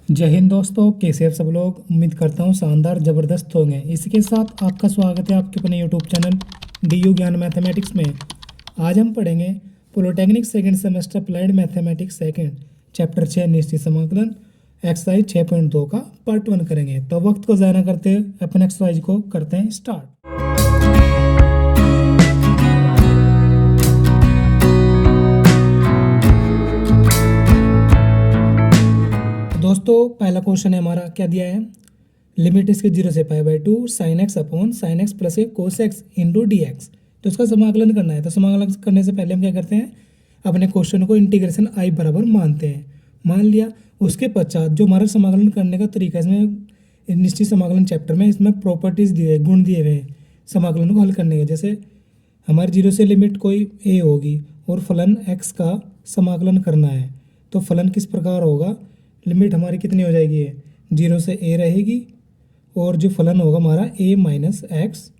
जय हिंद दोस्तों, कैसे हैं आप सब लोग। उम्मीद करता हूँ शानदार ज़बरदस्त होंगे। इसके साथ आपका स्वागत है आपके अपने यूट्यूब चैनल DU ज्ञान मैथमेटिक्स में। आज हम पढ़ेंगे polytechnic second semester applied mathematics second chapter 6 निश्चित समाकलन एक्सरसाइज 6.2 का पार्ट 1 करेंगे। तो वक्त को ज़ाया न करते अपने एक्सरसाइज को करते हैं स्टार्ट। दोस्तों पहला क्वेश्चन है हमारा, क्या दिया है, लिमिट इसके 0 से π/2 sin x upon sin x plus एक cos x into D x. तो इसका समाकलन करना है। तो समाकलन करने से पहले हम क्या करते हैं, अपने क्वेश्चन को इंटीग्रेशन i बराबर मानते हैं। मान लिया, उसके पश्चात जो हमारा समाकलन करने का तरीका, इसमें निश्चित समाकलन चैप्टर में इसमें प्रॉपर्टीज दिए हुए, गुण दिए हुए हैं समाकलन को हल करने के। जैसे हमारे 0 से लिमिट कोई a होगी और फलन x का समाकलन करना है, तो फलन किस प्रकार होगा, लिमिट हमारी कितनी हो जाएगी, 0 से a रहेगी और जो फलन होगा हमारा a minus x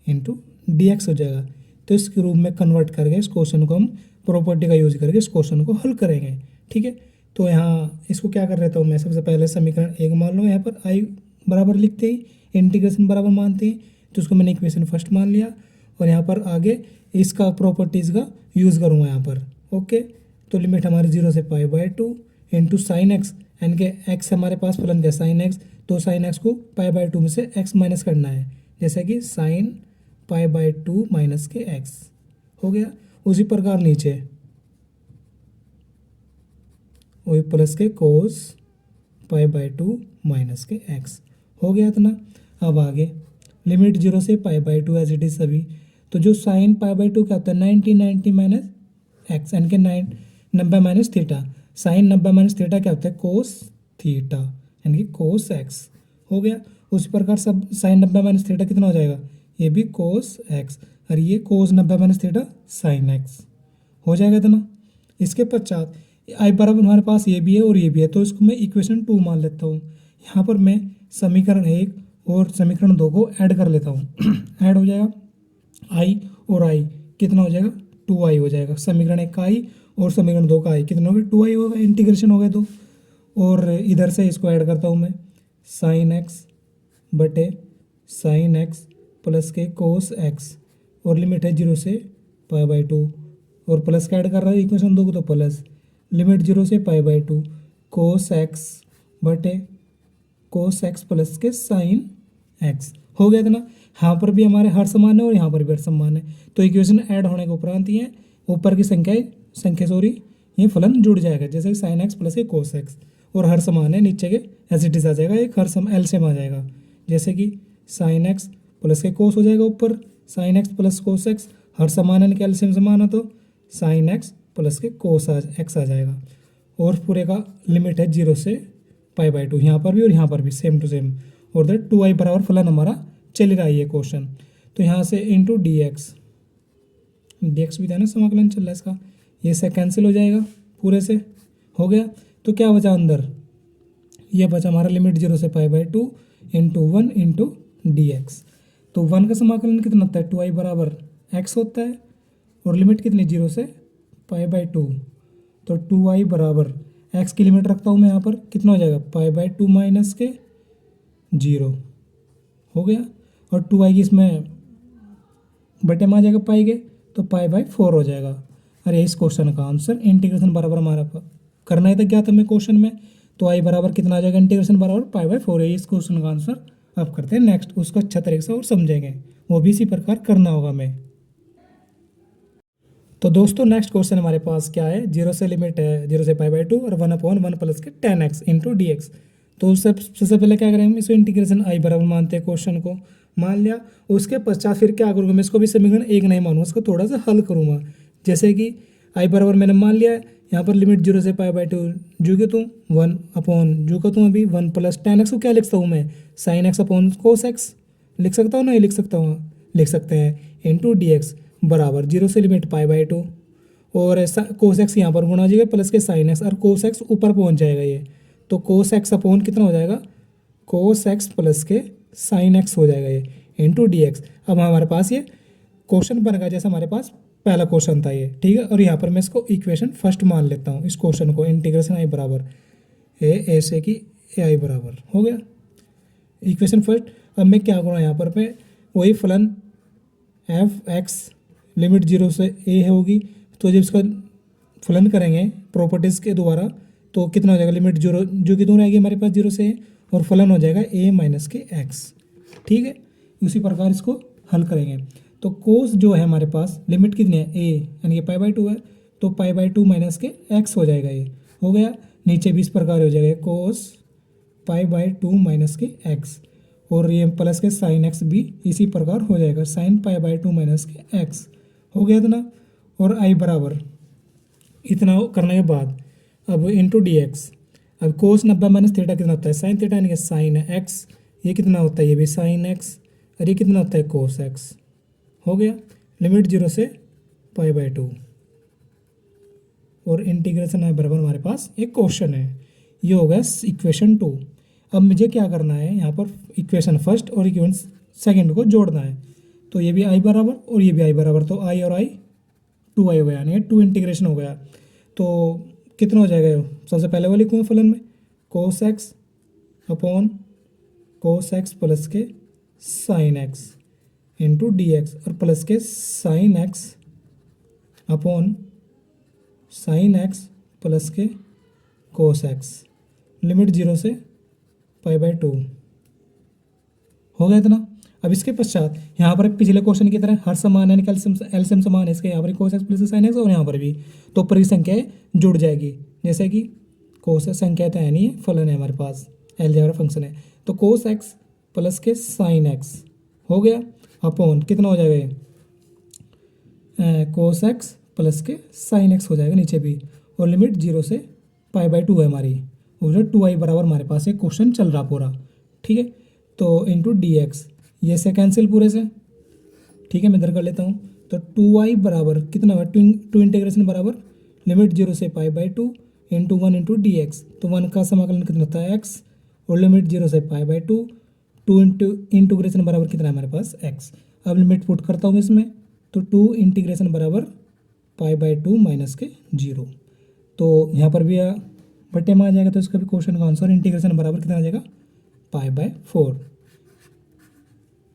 into D x हो जाएगा। तो इस रूप में कन्वर्ट करके इस क्वेश्चन को हम प्रॉपर्टी का यूज करके इस क्वेश्चन को हल करेंगे। ठीक है, तो यहाँ इसको क्या कर रहा हूँ मैं, सबसे पहले समीकरण 1 मान लो, यहाँ पर i बराबर लिखते ही इंटीग्रेशन बराबर मानते हैं, तो उसको मैंने इक्वेशन फर्स्ट मान लिया और यहाँ पर आगे इसका प्रॉपर्टीज़ का यूज़ करूँगा यहाँ पर। ओके, तो लिमिट हमारी 0 से π/2 इंटू साइन एक्स, यानी कि एक्स हमारे पास फलन क्या साइन एक्स, तो साइन एक्स को π/2 में से एक्स माइनस करना है, जैसे कि साइन π/2 माइनस के एक्स हो गया। उसी प्रकार नीचे वही प्लस के कोस π/2 माइनस के एक्स हो गया इतना। अब आगे लिमिट 0 से π/2 एज इट इज सभी, तो जो साइन π/2 क्या होता है 90 माइनस एक्स, यानी कि 90 minus theta. Sine 90 minus theta क्या होता है कोस थीटा, यानी कि कोस एक्स हो गया। उसी प्रकार सब साइन 90 माइनस थीटा कितना हो जाएगा, ये भी कोस एक्स और ये कोस 90 माइनस थीटा साइन एक्स हो जाएगा इतना। इसके पश्चात आई बराबर हमारे पास ये भी है और ये भी है, तो इसको मैं इक्वेशन 2 मान लेता हूँ। यहाँ पर मैं समीकरण 1 और समीकरण 2 को ऐड कर लेता हूँ। ऐड हो जाएगा आई और आई कितना हो जाएगा 2i हो जाएगा। समीकरण 1 का i और समीकरण 2 का i कितना होगा 2i होगा, इंटीग्रेशन हो गया तो। और इधर से इसको ऐड करता हूँ मैं, साइन एक्स बटे साइन एक्स प्लस के कोस एक्स और लिमिट है 0 से π/2 और प्लस का ऐड कर रहा है इक्वेशन 2 को, तो प्लस लिमिट 0 से π/2 कोस एक्स बटे कोस एक्स प्लस के साइन एक्स हो गया इतना। यहाँ पर भी हमारे हर समान है और यहाँ पर भी हर समान है, तो इक्वेशन ऐड होने के उपरांत ये ऊपर की संख्या ये फलन जुड़ जाएगा, जैसे कि साइन एक्स प्लस के कोस एक्स और हर समान है, नीचे के एज इट इज आ जाएगा, एक हर सम एलसीएम आ जाएगा, जैसे कि साइन एक्स प्लस के कोस हो जाएगा ऊपर, sine x plus cos x हर समान है, एलसीएम समान है, तो साइन एक्स प्लस के कोस एक्स आ जाएगा। और पूरे का लिमिट है 0 से π/2, यहाँ पर भी और यहाँ पर भी सेम टू सेम, और दैट 2i बराबर फलन हमारा चल रहा है ये क्वेश्चन। तो यहाँ से इंटू डी एक्स भी था ना, समाकलन चल रहा है इसका, ये से कैंसिल हो जाएगा, पूरे से हो गया। तो क्या बचा अंदर, ये बचा हमारा लिमिट 0 से π/2 इंटू 1 इंटू डी एक्स। तो 1 का समाकलन कितना होता है 2i बराबर x होता है और लिमिट कितनी 0 से π/2, तो 2i बराबर x की लिमिट रखता हूँ मैं यहाँ पर, कितना हो जाएगा π/2 माइनस के 0 हो गया। और 2i की इसमें बटे में आ जाएगा पाई के, तो π/4 हो जाएगा। अरे इस क्वेश्चन का आंसर इंटीग्रेशन बराबर हमारा करना है था क्या था मैं क्वेश्चन में, तो i बराबर कितना आ जाएगा इंटीग्रेशन बराबर π/4 है। इस क्वेश्चन का आंसर अब करते हैं नेक्स्ट, उसको अच्छा तरीके से और समझेंगे, वो भी इसी प्रकार करना होगा हमें। तो दोस्तों नेक्स्ट क्वेश्चन हमारे पास क्या है, 0 से लिमिट है 0 से π/2 और 1/1 प्लस के tan x into D x. तो सबसे पहले क्या करेंगे, इसको इंटीग्रेशन i बराबर मानते हैं क्वेश्चन को, मान लिया। उसके पश्चात फिर क्या करूँगा मैं, इसको भी समीकरण 1 नहीं मानूंगा, इसको थोड़ा सा हल करूँगा। जैसे कि i बराबर मैंने मान लिया है, यहाँ पर लिमिट 0 से π/2 जू के तूँ 1 अपॉन जू का तूँ अभी 1 प्लस tan x को क्या लिख सकता हूँ मैं, sine x upon cos x लिख सकता हूँ, नहीं लिख सकता हूँ, लिख सकते हैं, इंटू डी एक्स बराबर 0 से लिमिट π/2 और कोस एक्स यहाँ पर गुणा हो जाएगा प्लस के साइन एक्स और कोस एक्स ऊपर पहुँच जाएगा ये, तो कोस एक्स अपॉन कितना हो जाएगा कोस एक्स प्लस के साइन एक्स हो जाएगा ये इंटू डी एक्स। अब हमारे पास ये क्वेश्चन बन गया जैसे हमारे पास पहला क्वेश्चन था ये, ठीक है। और यहाँ पर मैं इसको इक्वेशन फर्स्ट मान लेता हूँ, इस क्वेश्चन को इंटीग्रेशन i बराबर ए से कि ए आई बराबर हो गया इक्वेशन फर्स्ट। अब मैं क्या करूँ यहाँ पर पे वही फलन एफ एक्स लिमिट 0 से ए होगी, तो जब इसका फलन करेंगे प्रॉपर्टीज़ के द्वारा तो कितना हो जाएगा, लिमिट 0 जो कि दूर आएगी हमारे पास 0 से और फलन हो जाएगा ए माइनस के एक्स। ठीक है, उसी प्रकार इसको हल करेंगे। तो कोस जो है हमारे पास लिमिट कितनी है ए यानी कि पाई/2 है, तो पाई/2 माइनस के एक्स हो जाएगा, ये हो गया। नीचे भी इस प्रकार हो जाएगा कोस पाई/2 माइनस के एक्स, और ये प्लस के साइन एक्स भी इसी प्रकार हो जाएगा, साइन पाई/2 माइनस के एक्स हो गया इतना। और आई बराबर इतना करने के बाद अब इंटू डी एक्स। अब कोस 90 माइनस थीटा कितना होता है, साइन थीटा यानी कि साइन एक्स, ये कितना होता है, ये भी साइन एक्स, और ये कितना होता है कोस एक्स हो गया। लिमिट 0 से पाई/2 और इंटीग्रेशन आई बराबर हमारे पास एक क्वेश्चन है, ये हो गया इक्वेशन 2। अब मुझे क्या करना है यहाँ पर इक्वेशन फर्स्ट और इक्वेशन सेकंड को जोड़ना है, तो ये भी आई बराबर और ये भी आई बराबर, तो आई और आई 2 आई हो गया यानी 2 इंटीग्रेशन हो गया। तो कितना हो जाएगा, सबसे पहले वो लिखूँगा फलन में cos x upon cos x plus के sine x into D x, और प्लस के sine x upon sine x plus के कोस एक्स, लिमिट 0 से पाई/2 हो गया इतना। अब इसके पश्चात यहाँ पर पिछले क्वेश्चन की तरह हर समान यानी कि एलसीएम समान है इसके, यहाँ पर कोस एक्स प्लस साइन एक्स और यहाँ पर भी, तो ऊपर की संख्याएं जुड़ जाएगी, जैसे कि कोस संख्या तो है नहीं है, फलन है हमारे पास, अलजेब्रा फंक्शन है, तो कोस एक्स प्लस के साइन एक्स हो गया अपॉन कितना हो जाएगा, कोस एक्स प्लस के साइन एक्स हो जाएगा नीचे भी, और लिमिट 0 से पाई/2 है हमारी, और 2 आई बराबर हमारे पास एक क्वेश्चन चल रहा पूरा। ठीक है, तो इंटू डी एक्स, ये से कैंसिल पूरे से, ठीक है मैं इधर कर लेता हूँ, तो 2 आई बराबर कितना हुआ, टू इंटीग्रेशन बराबर लिमिट 0 से पाई/2 इंटू 1 इंटू डी एक्स, तो 1 का समाकलन कितना होता है एक्स, और लिमिट 0 से पाई/2 2 इंटू इंटीग्रेशन बराबर कितना है हमारे पास एक्स। अब लिमिट पुट करता हूँ इसमें, तो 2 इंटीग्रेशन बराबर पाई/2 माइनस के 0, तो यहाँ पर भी बट्टे में आ जाएगा, तो इसका भी क्वेश्चन का आंसर इंटीग्रेशन बराबर कितना आ जाएगा पाई/4।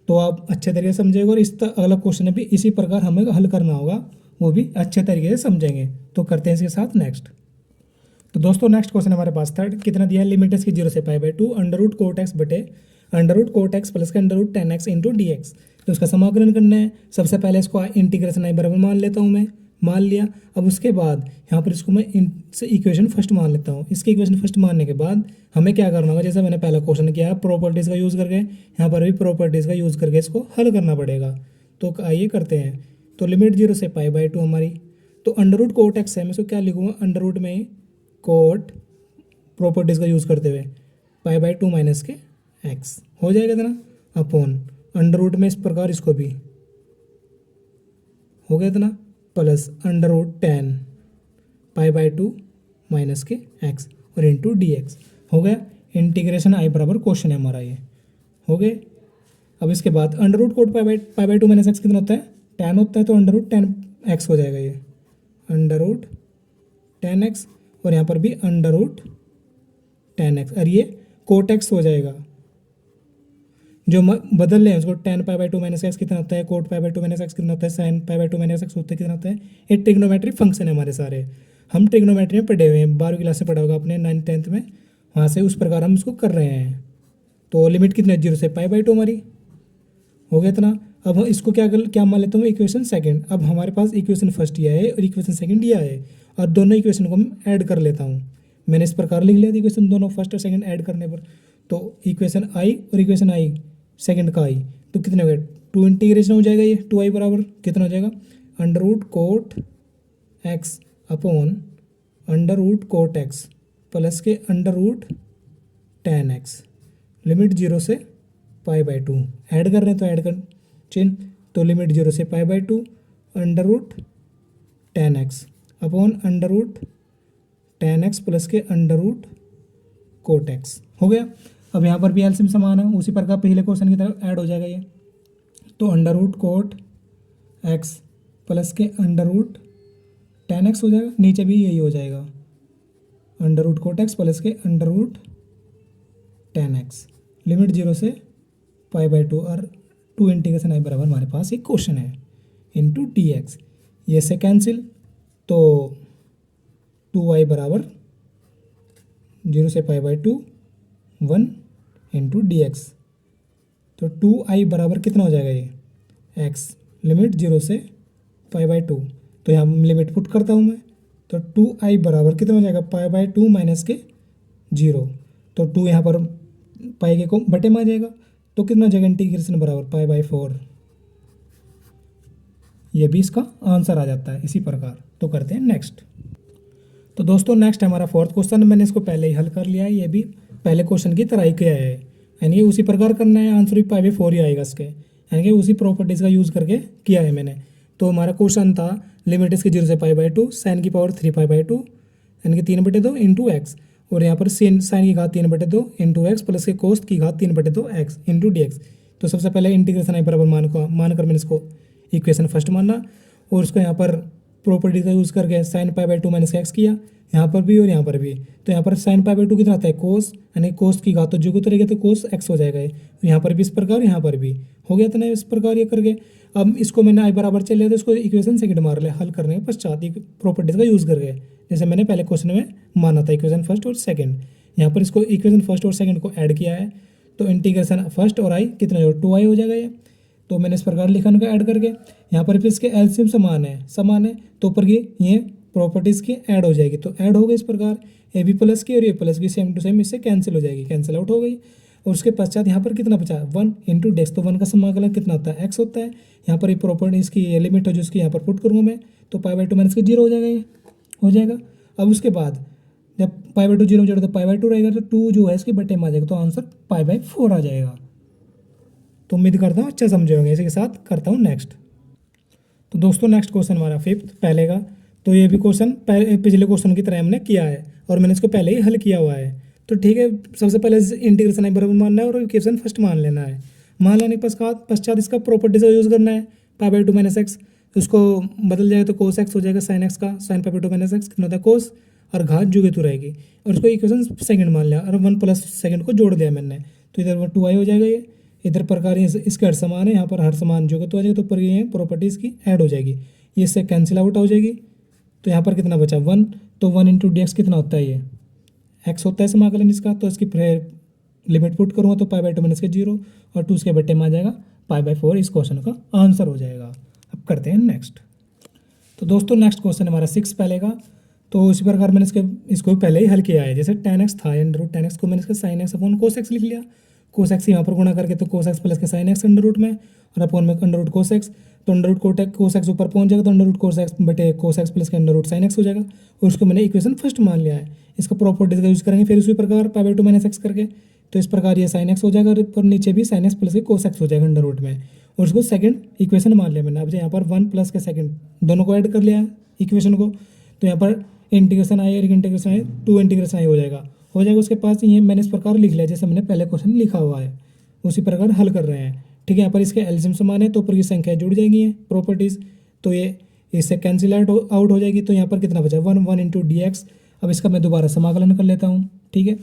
तो आप अच्छे तरीके से समझेंगे, और इस अगला क्वेश्चन भी इसी प्रकार हमें हल करना होगा, वो भी अच्छे तरीके से समझेंगे। तो करते हैं इसके साथ नेक्स्ट। तो दोस्तों नेक्स्ट क्वेश्चन हमारे पास थर्ड कितना दिया है, लिमिट इसकी 0 से पाई/2 अंडर रूट कोट एक्स बटे under root cot x plus के under root 10x into D x, तो उसका समाकलन करना है। सबसे पहले इसको इंटीग्रेशन आई बराबर मान लेता हूँ मैं, मान लिया। अब उसके बाद यहाँ पर इसको मैं इक्वेशन फर्स्ट मान लेता हूँ। इसके इक्वेशन फर्स्ट मानने के बाद हमें क्या करना होगा, जैसे मैंने पहला क्वेश्चन किया प्रॉपर्टीज़ का यूज़ करके, यहाँ पर भी प्रॉपर्टीज़ का यूज़ करके इसको हल करना पड़ेगा। तो आइए करते हैं। तो लिमिट 0 से पाई/2 हमारी, तो अंडर रूट कोट एक्स है, मैं इसको क्या लिखूँगा, अंडर रूट में कोट प्रॉपर्टीज़ का यूज़ करते हुए पाई/2 माइनस के एक्स हो जाएगा इतना, अपॉन अंडर रूट में इस प्रकार इसको भी हो गया इतना, प्लस अंडर रूट 10 पाई/2 माइनस के एक्स और इंटू डी एक्स हो गया। इंटीग्रेशन आई बराबर क्वेश्चन है हमारा, ये हो गए। अब इसके बाद अंडर रूट कोट पाई/2 माइनस एक्स कितना होता है, 10 होता है, तो अंडर रूट 10x हो जाएगा, ये अंडर रूट 10x, और यहाँ पर भी अंडर रूट 10x, और ये कोट एक्स हो जाएगा। जो बदल रहे हैं उसको, 10 पाई/2 माइनस एक्स कितना होता है, कोट पाई/2 माइनस एक्स कितना होता है, साइन पाई/2 माइनस एक्स होता है कितना होता है। ये ट्रिग्नोमेट्री फंक्शन है हमारे सारे, हम ट्रिग्नोमेट्री में पढ़े हुए हैं, 12वीं क्लास से पढ़ा होगा आपने 9th 10th में, वहाँ से उस प्रकार हम इसको कर रहे हैं। तो लिमिट कितनी है, 0 से पाई/2 हमारी हो गया इतना। अब इसको क्या मान लेता हूँ, इक्वेशन सेकंड। अब हमारे पास इक्वेशन फर्स्ट यह है और इक्वेशन सेकंड यह है, और दोनों इक्वेशन को मैं ऐड कर लेता हूँ। मैंने इस प्रकार लिख लिया इक्वेशन दोनों फर्स्ट और सेकंड ऐड करने पर, तो इक्वेशन आई और इक्वेशन आई सेकंड का आई, तो कितने हो गए, 2 इंटीग्रेशन हो जाएगा, ये 2 आई बराबर कितना हो जाएगा, under root cot X upon under root cot x plus के अंडर रूट 10x, लिमिट 0 से पाई/2 ऐड कर रहे हैं, तो ऐड कर चिन्ह, तो लिमिट 0 से पाई/2 under root 10x upon under root 10x plus के अंडर रूट कोट एक्स हो गया। अब यहाँ पर भी एलसीएम समान है, उसी प्रकार पहले क्वेश्चन की तरफ ऐड हो जाएगा ये, तो under root cot x plus के अंडर रूट 10x हो जाएगा, नीचे भी यही हो जाएगा, under root cot x plus के अंडर रूट 10x, लिमिट 0 से π/2 और 2 इंटीग्रेशन आई बराबर हमारे पास एक क्वेश्चन है इंटू dx, ये से कैंसिल तो 2y बराबर 0 से π/2 1 इंटू dx, तो 2i बराबर कितना हो जाएगा ये x, लिमिट 0 से π/2, तो यहाँ लिमिट पुट करता हूँ मैं, तो 2i बराबर कितना हो जाएगा π/2 माइनस के 0, तो 2 यहाँ पर पाई के को बटे में आ जाएगा, तो कितना हो जाएगा इंटीग्रेशन बराबर π/4, ये भी इसका आंसर आ जाता है इसी प्रकार। तो करते हैं नेक्स्ट। तो दोस्तों नेक्स्ट हमारा फोर्थ क्वेश्चन, मैंने इसको पहले ही हल कर लिया है, ये भी पहले क्वेश्चन की तरह ही किया है, यानी कि उसी प्रकार करना है, आंसर भी π/4 ही आएगा इसके, यानी कि उसी प्रॉपर्टीज़ का यूज़ करके किया है मैंने। तो हमारा क्वेश्चन था लिमिट इसकी 0 से π/2 साइन की पावर 3π/2 यानी कि 3/2 इंटू एक्स, और यहाँ पर साइन की घात 3/2 इंटू एक्स प्लस के कोस की घात 3/2 एक्स इंटू dx। तो सबसे पहले इंटीग्रेशन आई बराबर मानकर मैंने इसको इक्वेशन फर्स्ट माना, और उसको यहाँ पर प्रॉपर्टी का यूज़ करके साइन π/2 माइनस एक्स किया, यहाँ पर भी और यहाँ पर भी। तो यहाँ पर साइन π/2 कितना आता है कोस, यानी कोस की घात तो जो को रहेगा तो कोस एक्स हो जाएगा, यहाँ पर भी इस प्रकार, यहाँ पर भी हो गया था ना इस प्रकार ये करके। अब इसको मैंने आई बराबर चल लिया, तो इसको इक्वेशन सेकंड मार लिया हल करने के पश्चात प्रॉपर्टीज़ का यूज़ करके, जैसे मैंने पहले क्वेश्चन में माना था इक्वेशन फर्स्ट और सेकंड। यहाँ पर इसको इक्वेशन फर्स्ट और सेकंड को ऐड किया है, तो इंटीग्रेशन फर्स्ट और आई कितना हो 2i हो जाएगा ये, तो मैंने इस प्रकार लिखा उनका ऐड करके। यहाँ पर फिर इसके एलसीएम समान है, तो ऊपर की ये प्रॉपर्टीज़ की ऐड हो जाएगी, तो ऐड हो गई इस प्रकार ए बी प्लस की और ए प्लस की सेम टू सेम इससे कैंसिल हो जाएगी, कैंसिल आउट हो गई। और उसके पश्चात यहाँ पर कितना बचा 1 इंटू डेक्स, तो 1 का समाकलन कितना होता है x होता है। यहाँ पर ये प्रॉपर्टी इसकी लिमिट है जो इसकी यहाँ पर पुट करूँगा मैं, तो π/2 माइनस के 0 हो जाएगा, ये हो जाएगा। अब उसके बाद जब π/2 0 हो जाएगा तो π/2 रहेगा, तो 2 जो है इसके बटे में आ जाएगा, तो आंसर π/4 आ जाएगा। तो उम्मीद करता हूँ अच्छा समझे होंगे। इसी के साथ करता हूँ नेक्स्ट। तो दोस्तों नेक्स्ट क्वेश्चन हमारा फिफ्थ पहले का, तो ये भी क्वेश्चन पिछले क्वेश्चन की तरह हमने किया है और मैंने इसको पहले ही हल किया हुआ है। तो ठीक है, सबसे पहले इंटीग्रेशन आई बराबर मानना है और इक्वेशन फर्स्ट मान लेना है। मान लेने के पश्चात इसका प्रॉपर्टीज का यूज़ करना है, π/2 माइनस एक्स, उसको बदल जाएगा तो कोस एक्स हो जाएगा, साइन एक्स का साइन π/2 माइनस एक्स कितना होता है कोस, और घात जो तो रहेगी, और उसको इक्वेशन सेकंड मान लिया और 1 प्लस सेकंड को जोड़ दिया मैंने, तो इधर 2i हो जाएगा, ये इधर प्रकार इसके हर समान है, यहाँ पर हर समान जो तो आ जाएगा, तो ऊपर ये प्रॉपर्टीज़ की ऐड हो जाएगी, ये इससे कैंसिल आउट हो जाएगी। तो यहाँ पर कितना बचा 1, तो 1 इंटू dx कितना होता है ये x होता है समाकलन इसका, तो इसकी फिर लिमिट पुट करूँगा तो π/2 माइनस के 0 और 2 उसके बटे में आ जाएगा π/4, इस क्वेश्चन का आंसर हो जाएगा। अब करते हैं नेक्स्ट। तो दोस्तों नेक्स्ट क्वेश्चन हमारा 6 पहले का, तो इसी प्रकार मैंने इसको पहले ही हल किया है। जैसे tan x था, √10x को मैंने इसका sin x upon cos x लिख लिया, cos x यहाँ पर गुणा करके तो cos x प्लस के sin x अंडर में, और अपॉन में अंडर cos x, तो अंडर cos x ऊपर पहुँच जाएगा, तो अंडर cos x बटे cos x प्लस के अंडर sin x हो जाएगा, और उसको मैंने इक्वेशन फर्स्ट मान लिया है। इसका प्रॉपर्टीज का यूज़ करेंगे फिर उसी प्रकार π/2 माइनस एक्स करके, तो इस प्रकार ये sin x हो जाएगा, और नीचे भी sin x प्लस के cos x हो जाएगा अंडर में, और उसको सेकंड इक्वेशन मान लिया मैंने। अब यहाँ पर 1 प्लस के सेकंड दोनों को ऐड कर लिया है इक्वेशन को, तो यहाँ पर इंटीग्रेशन आई और इंटीग्रेशन आई 2 इंटीग्रेशन आई हो जाएगा। उसके पास ये मैंने इस प्रकार लिख लिया जैसे मैंने पहले क्वेश्चन लिखा हुआ है, उसी प्रकार हल कर रहे हैं। ठीक है, यहाँ पर इसके एलसीएम समान है, तो ऊपर की संख्या जुड़ जाएंगी है प्रॉपर्टीज़, तो ये इससे कैंसिल आउट हो जाएगी। तो यहाँ पर कितना बचा 1 इंटू dx। अब इसका मैं दोबारा समाकलन कर लेता हूँ। ठीक है,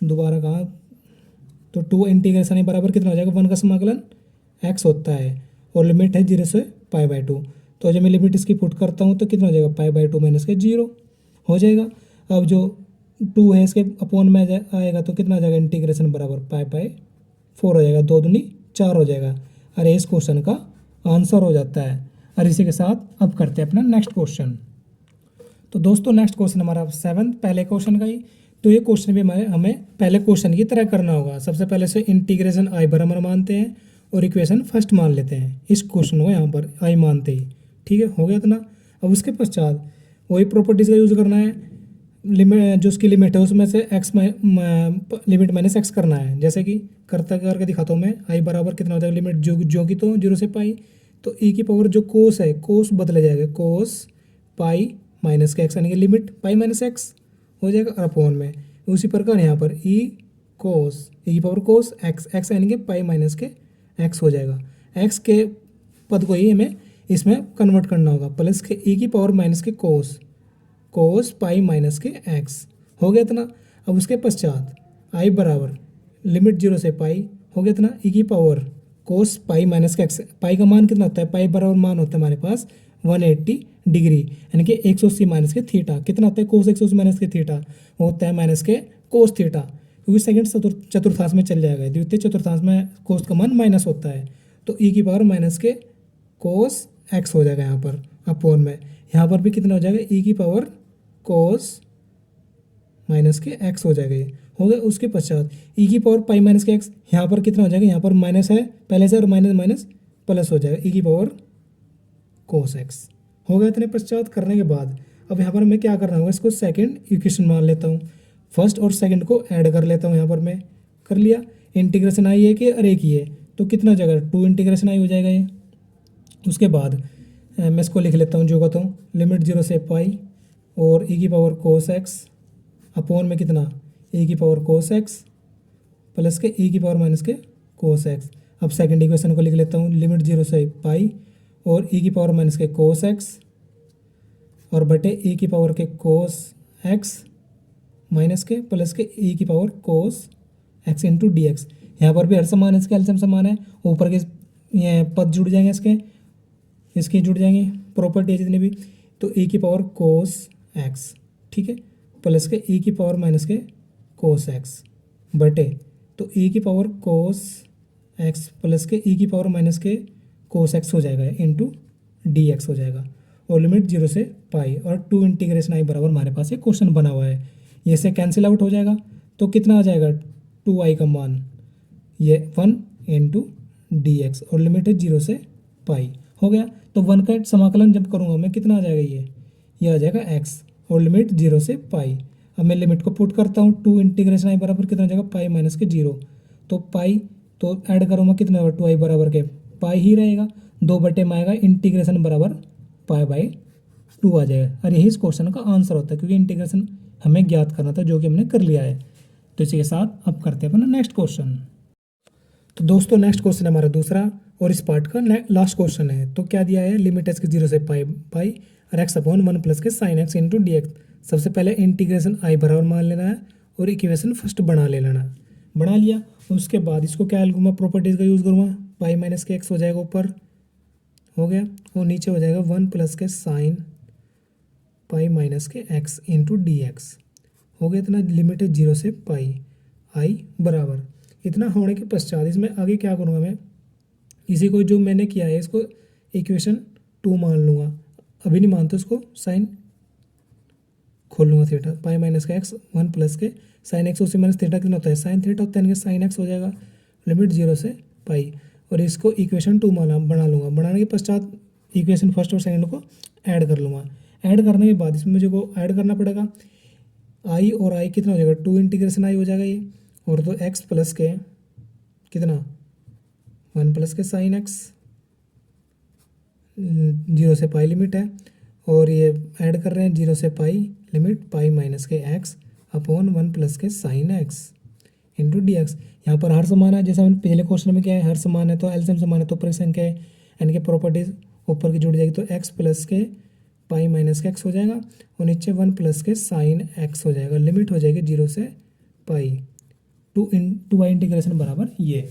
दोबारा कहाँ, तो 2 इंटीग्रेशन है बराबर कितना हो जाएगा 1 का समाकलन x होता है, और लिमिट है 0 से π/2। तो जब मैं लिमिट इसकी पुट करता हूँ तो कितना हो जाएगा π/2 माइनस के 0 हो जाएगा। अब जो 2 है इसके अपॉन में आएगा, तो कितना आ जाएगा इंटीग्रेशन बराबर π/4 हो जाएगा, 2 दूनी 4 हो जाएगा। अरे इस क्वेश्चन का आंसर हो जाता है। और इसी के साथ अब करते हैं अपना नेक्स्ट क्वेश्चन। तो दोस्तों नेक्स्ट क्वेश्चन हमारा 7 पहले क्वेश्चन का ही, तो ये क्वेश्चन भी हमें पहले क्वेश्चन की तरह करना होगा। सबसे पहले से इंटीग्रेशन आई बराबर मानते हैं और इक्वेशन फर्स्ट मान लेते हैं इस क्वेश्चन को, यहाँ पर आई मानते ही। ठीक है, हो गया इतना। अब उसके पश्चात वही प्रॉपर्टीज़ का यूज़ करना है, लिमिट जो उसकी लिमिट है उसमें से एक्स लिमिट माइनस एक्स करना है। जैसे कि करके दिखाता हूँ मैं, आई बराबर कितना हो जाएगा लिमिट जो कि तो 0 से पाई, तो ई की पावर जो कोस है कोस बदल जाएगा, कोस पाई माइनस के एक्स, यानी कि लिमिट पाई माइनस एक्स हो जाएगा, और अपॉन में उसी प्रकार यहाँ पर ई की पावर कोस एक्स यानी कि पाई माइनस के एक्स हो जाएगा। एक्स के पद को ही हमें इसमें कन्वर्ट करना होगा, प्लस के ई की पावर माइनस के कोस पाई माइनस के एक्स हो गया इतना। अब उसके पश्चात आई बराबर लिमिट 0 से पाई हो गया इतना ई की पावर कोस पाई माइनस का एक्स। पाई का मान कितना होता है, पाई बराबर मान होता है हमारे पास 180 डिग्री, यानी कि 180 माइनस के थीटा। कितना होता है कोस 180 माइनस के थीटा, वो होता है माइनस के कोस थीटा, क्योंकि सेकंड चतुर्थांश में चल जाएगा, द्वितीय चतुर्थांश में कोस का मान माइनस होता है, तो ई की पावर माइनस के कोस एक्स हो जाएगा यहाँ पर अपोन में। यहाँ पर भी कितना हो जाएगा ई की पावर कोस माइनस के एक्स हो जाएगा, ये हो गया। उसके पश्चात ई की पावर पाई माइनस के एक्स, यहाँ पर कितना हो जाएगा, यहाँ पर माइनस है पहले से और माइनस माइनस प्लस हो जाएगा, ई की पावर कोस एक्स हो गया। इतने पश्चात करने के बाद अब यहाँ पर मैं क्या करना होगा, इसको सेकंड इक्वेशन मान लेता हूँ, फर्स्ट और सेकंड को ऐड कर लेता हूँ। यहाँ पर मैं कर लिया, इंटीग्रेशन आई है कि अरे एक ही है, तो कितना हो जाएगा 2 इंटीग्रेशन आई हो जाएगा ये। उसके बाद मैं इसको लिख लेता हूँ जो कहता हूँ लिमिट 0 से पाई और ई की पावर कोस एक्स अपोन में कितना ई की पावर कोस एक्स प्लस के ई की पावर माइनस के कोस एक्स। अब सेकंड इक्वेशन को लिख लेता हूँ लिमिट 0 से पाई और ई की पावर माइनस के कोस एक्स और बटे ई की पावर के कोस एक्स माइनस के प्लस के ई की power cos x into D x. यहाँ पर भी हर समान है, इसके एलसीएम समान है, ऊपर के ये पद जुड़ जाएंगे, इसके जुड़ जाएंगे प्रॉपर्टी है जितनी भी, तो ई की पावर कोस एक्स, ठीक है, प्लस के ई की पावर माइनस के कोस एक्स बटे, तो ई की पावर कोस एक्स प्लस के ई की पावर माइनस के कोस एक्स हो जाएगा इंटू डी एक्स हो जाएगा, और लिमिट 0 से पाई और 2 इंटीग्रेशन आई बराबर हमारे पास ये क्वेश्चन बना हुआ है, ये से कैंसिल आउट हो जाएगा, तो कितना आ जाएगा 2i का मान ये 1 इंटू डी एक्स और लिमिट है 0 से पाई हो गया। तो 1 का समाकलन जब करूँगा मैं कितना आ जाएगा ये आ जाएगा x और लिमिट 0 से पाई। अब मैं लिमिट को पुट करता हूँ, 2 इंटीग्रेशन आई बराबर कितना हो जाएगा पाई माइनस के 0, तो पाई तो ऐड करूँगा कितना होगा 2i बराबर के पाई ही रहेगा, 2 बटे में आएगा इंटीग्रेशन बराबर पाई बाई 2 आ जाएगा, और यही इस क्वेश्चन का आंसर होता है, क्योंकि इंटीग्रेशन हमें ज्ञात करना था जो कि हमने कर लिया है। तो इसी के साथ अब करते हैं अपना नेक्स्ट क्वेश्चन। तो दोस्तों नेक्स्ट क्वेश्चन है हमारा दूसरा और इस पार्ट का लास्ट क्वेश्चन है। तो क्या दिया है, लिमिट एक्स के 0 से पाई और एक्स अपॉन 1 प्लस के sine x into D x. सबसे पहले इंटीग्रेशन आई बराबर मान लेना है और इक्वेशन फर्स्ट बना लेना है, बना लिया। उसके बाद इसको क्या लूँगा, प्रॉपर्टीज़ का यूज़ करूँगा, पाई माइनस के एक्स हो जाएगा ऊपर हो गया और नीचे हो जाएगा 1 प्लस के साइन पाई माइनस के एक्स इंटू डी एक्स हो गया। इतना लिमिट है 0 से पाई आई बराबर। इतना होने के पश्चात इसमें आगे क्या करूँगा मैं, इसी को जो मैंने किया है इसको इक्वेशन 2 मान लूँगा, अभी नहीं मानता उसको, साइन खोल लूँगा थीटा पाई माइनस का एक्स 1 प्लस के साइन एक्स उसी माइनस थीटा कितना होता है साइन थीटा होता है, यानी कि साइन एक्स हो जाएगा लिमिट 0 से पाई, और इसको इक्वेशन 2 बना लूँगा। बनाने के पश्चात इक्वेशन फर्स्ट और सेकंड को ऐड कर लूँगा। ऐड करने के बाद इसमें मुझे को ऐड करना पड़ेगा, आई और आई कितना हो जाएगा 2 इंटीग्रेशन आई हो जाएगा ये, और तो एक्स प्लस के कितना 1 प्लस के साइन एक्स 0 से पाई लिमिट है, और ये ऐड कर रहे हैं 0 से पाई लिमिट पाई माइनस के एक्स अपॉन 1 प्लस के sine x into D x. यहाँ पर हर समान है, जैसा हमने पहले क्वेश्चन में क्या है, हर समान है तो एलसीएम समान है तो ऊपर की संख्या है यानी कि प्रॉपर्टीज ऊपर की जुड़ जाएगी, तो एक्स प्लस के पाई माइनस के एक्स हो जाएगा और नीचे 1 प्लस के साइन एक्स हो जाएगा, लिमिट हो जाएगी 0 से पाई 2 आई इंटीग्रेशन बराबर ये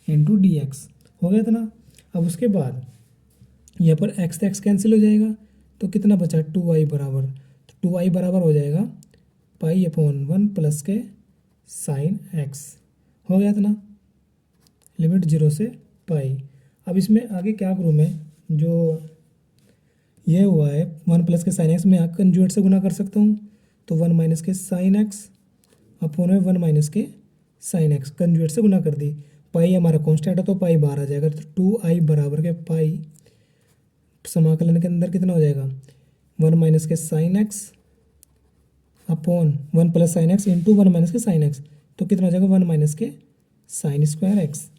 इंटू डी एक्स हो गया था ना। अब उसके बाद यहाँ पर एक्स एक्स कैंसिल हो जाएगा, तो कितना बचा 2i बराबर, तो 2i बराबर हो जाएगा पाई अपॉन 1 प्लस के साइन एक्स हो गया था ना, लिमिट 0 से पाई। अब इसमें आगे क्या करूँ मैं, जो ये हुआ है 1 प्लस के साइन एक्स में यहाँ कंजुगेट से गुना कर सकता हूँ, तो 1 माइनस के साइन एक्स अपॉन में 1 माइनस के साइन एक्स कंजुगेट से गुना कर दी। पाई हमारा कांस्टेंट है तो पाई बाहर आ जाएगा, तो 2i बराबर के पाई समाकलन के अंदर कितना हो जाएगा 1 माइनस के sine x upon 1 plus sign x into 1 minus के साइन एक्स, तो कितना हो जाएगा 1 माइनस के साइन स्क्वायर एक्स,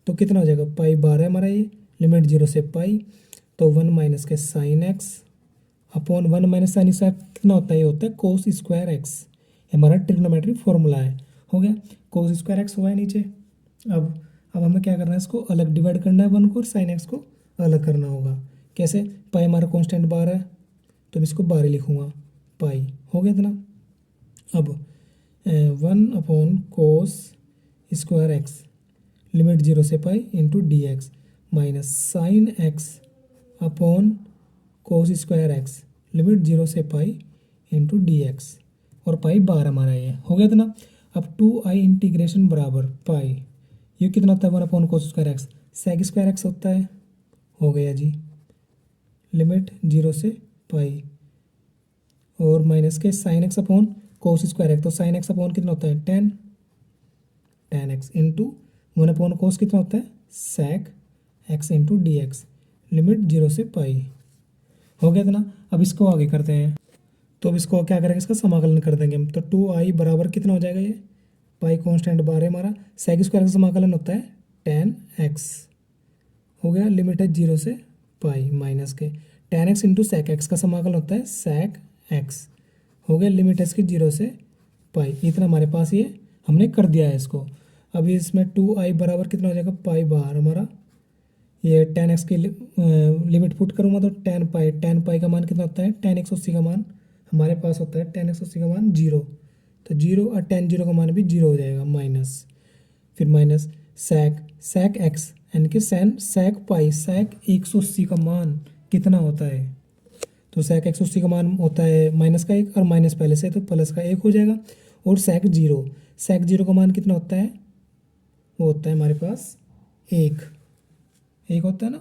तो कितना हो जाएगा पाई बारह है हमारा ये, लिमिट 0 से पाई, तो 1 माइनस के sine x upon 1 minus sine square कितना होता है, ये होता है कोस स्क्वायर एक्स, हमारा ट्रिग्नोमेट्रिक फॉर्मूला है। हो गया कोस स्क्वायर एक्स हुआ है नीचे। अब हमें क्या करना है, इसको अलग डिवाइड करना है 1 को और साइन एक्स को अलग करना होगा। कैसे, पाई हमारा कांस्टेंट 12 है तो मैं इसको 12 लिखूँगा पाई हो गया था ना। अब 1 upon cos square x limit 0 से pi into D x minus sine x upon cos square x limit 0 से पाई इंटू डी एक्स और पाई बार हमारा ये हो गया था ना। अब 2i इंटीग्रेशन बराबर पाई, ये कितना होता है 1 upon cos square X, sec square X होता है, हो गया जी लिमिट 0 से पाई और माइनस के sine x upon cos square X, तो साइन एक्स अपॉन कितना होता है tan X into 1 upon cos कितना होता है sec X into D X limit 0 से पाई, हो गया था ना। अब इसको आगे करते हैं, तो अब इसको क्या करेंगे, इसका समाकलन कर देंगे हम। तो 2i बराबर कितना हो जाएगा, ये पाई कांस्टेंट बार है हमारा, सेक स्क्वायर का समाकलन होता है टेन एक्स, हो गया लिमिट है 0 से पाई माइनस के tan X into sec X का समाकलन होता है सेक एक्स, हो गया लिमिट है इसकी 0 से पाई। इतना हमारे पास ये हमने कर दिया है इसको। अभी इसमें 2i बराबर कितना हो जाएगा पाई बार हमारा, ये टेन एक्स की लिमिट पुट करूँगा तो टेन पाई का मान कितना होता है टेन 180 का मान हमारे पास होता है, टेन 180 का मान 0, तो 0 और टेन 0 का मान भी 0 हो जाएगा माइनस, फिर माइनस सेक एक्स यानी कि सेक पाई, सेक 180 का मान कितना होता है, तो सेक 180 का मान होता है माइनस का 1 और माइनस पहले से तो प्लस का 1 हो जाएगा, और सेक जीरो का मान कितना होता है, वो होता है हमारे पास 1 होता है ना,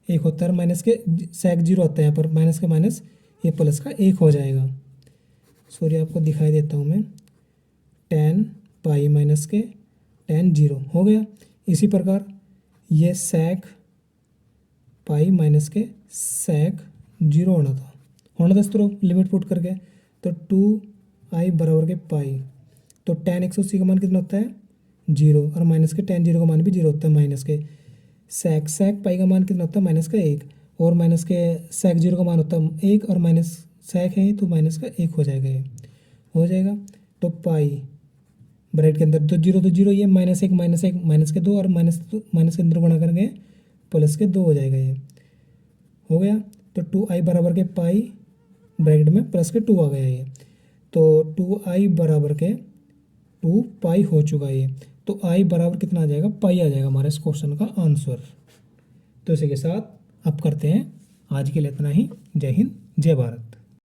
1 होता है, माइनस के सेक 0 होता है यहाँ पर, माइनस के माइनस ये प्लस का 1 हो जाएगा। सॉरी आपको दिखाई देता हूँ मैं, टेन पाई माइनस के टेन 0 हो गया। इसी प्रकार ये सेक पाई माइनस के सेक 0 होना था इस तरह लिमिट पुट करके, तो 2i बराबर के पाई, तो टेन 180 का मान कितना होता है 0 और माइनस के टेन 0 का मान भी 0 होता है, माइनस के सेक पाई का मान कितना होता है माइनस का 1 और माइनस के सेक 0 का मान होता है 1 और माइनस सेक है तो माइनस का 1 हो जाएगा, ये हो जाएगा। तो पाई ब्रैकेट के अंदर तो 0 ये माइनस 1 माइनस के 2 और माइनस के अंदर गुणा करेंगे प्लस के 2 हो जाएगा, ये हो गया। तो 2i बराबर के पाई ब्रैकेट में प्लस के 2 आ गया ये, तो 2i बराबर के 2 पाई हो चुका है ये, तो i बराबर कितना आ जाएगा पाई आ जाएगा हमारे इस क्वेश्चन का आंसर। तो इसी के साथ अब करते हैं आज के लिए इतना ही। जय हिंद जय भारत।